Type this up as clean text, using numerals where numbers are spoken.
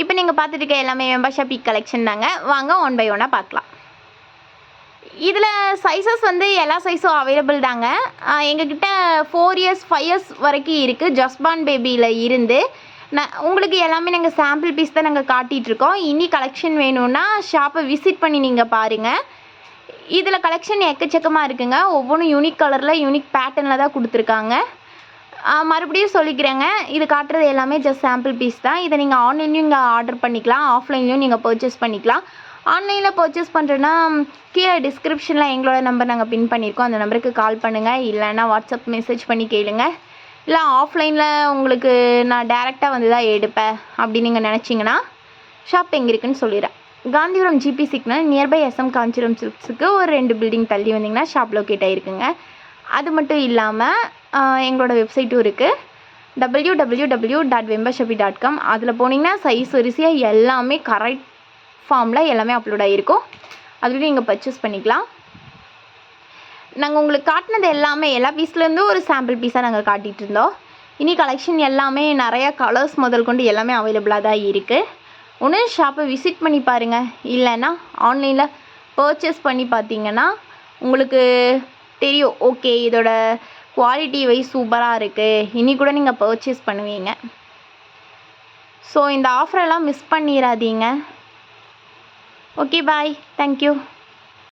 இப்போ நீங்கள் பார்த்துட்டு இருக்க எல்லாமே மெம்பர்ஷிப் கலெக்ஷன் தாங்க. வாங்க ஒன் பை ஒன்னாக பார்க்கலாம். இதில் சைஸஸ் வந்து எல்லா சைஸும் அவைலபிள் தாங்க. எங்ககிட்ட 4 இயர்ஸ் 5 இயர்ஸ் வரைக்கும் இருக்குது. ஜஸ்பான் பேபியில் இருந்து உங்களுக்கு எல்லாமே நாங்கள் சாம்பிள் பீஸ் தான் நாங்கள் காட்டிகிட்ருக்கோம். இனி கலெக்ஷன் வேணும்னா ஷாப்பை விசிட் பண்ணி நீங்கள் பாருங்கள். இதில் கலெக்ஷன் எக்கச்சக்கமாக இருக்குங்க. ஒவ்வொன்றும் யூனிக் கலரில் யூனிக் பேட்டர்னில் தான் கொடுத்துருக்காங்க. மறுபடியும் சொல்லிக்கிறேங்க, இது காட்டுறது எல்லாமே ஜஸ்ட் சாம்பிள் பீஸ் தான். இதை நீங்கள் ஆன்லைன்லையும் இங்கே ஆர்டர் பண்ணிக்கலாம், ஆஃப்லைன்லையும் நீங்கள் பர்ச்சேஸ் பண்ணிக்கலாம். ஆன்லைனில் பர்ச்சேஸ் பண்ணுறேன்னா கீழே டிஸ்கிரிப்ஷனில் எங்களோட நம்பர் நாங்கள் பின் பண்ணியிருக்கோம். அந்த நம்பருக்கு கால் பண்ணுங்கள், இல்லைன்னா வாட்ஸ்அப் மெசேஜ் பண்ணி கேளுங்க. இல்லை ஆஃப்லைனில் உங்களுக்கு நான் டேரெக்டாக வந்து தான் எடுப்பேன் அப்படின்னு நீங்கள் நினச்சிங்கன்னா ஷாப் எங்கே இருக்குன்னு சொல்லிடுறேன். Gandhipuram GP signal nearby SM Kanchipuram சில்க்ஸுக்கு ஒரு 2 பில்டிங் தள்ளி வந்தீங்கன்னா ஷாப் லொக்கேட் ஆகிருக்குங்க. அது மட்டும் இல்லாமல் எங்களோட வெப்சைட்டும் இருக்குது, www.vembashapi.com. அதில் போனீங்கன்னா சைஸ் வரிசையாக எல்லாமே கரெக்ட் ஃபார்மில் எல்லாமே அப்லோட் ஆகிருக்கும். அதுலேயும் நீங்கள் பர்ச்சேஸ் பண்ணிக்கலாம். நாங்கள் உங்களுக்கு காட்டினது எல்லாமே எல்லா பீஸ்லேருந்து ஒரு சாம்பிள் பீஸாக நாங்கள் காட்டிகிட்டு இருந்தோம். இனி கலெக்ஷன் எல்லாமே நிறையா கலர்ஸ் முதல் கொண்டு எல்லாமே அவைலபிளாக தான் இருக்குது. ஒன்று ஷாப்பை விசிட் பண்ணி பாருங்கள், இல்லைன்னா ஆன்லைனில் பர்ச்சேஸ் பண்ணி பார்த்தீங்கன்னா உங்களுக்கு தெரியும். ஓகே, இதோட குவாலிட்டி வைஸ் சூப்பராக இருக்குது, இனி கூட நீங்கள் பர்ச்சேஸ் பண்ணுவீங்க. ஸோ இந்த ஆஃபரெல்லாம் மிஸ் பண்ணிடாதீங்க. ஓகே, பாய், தேங்க்யூ.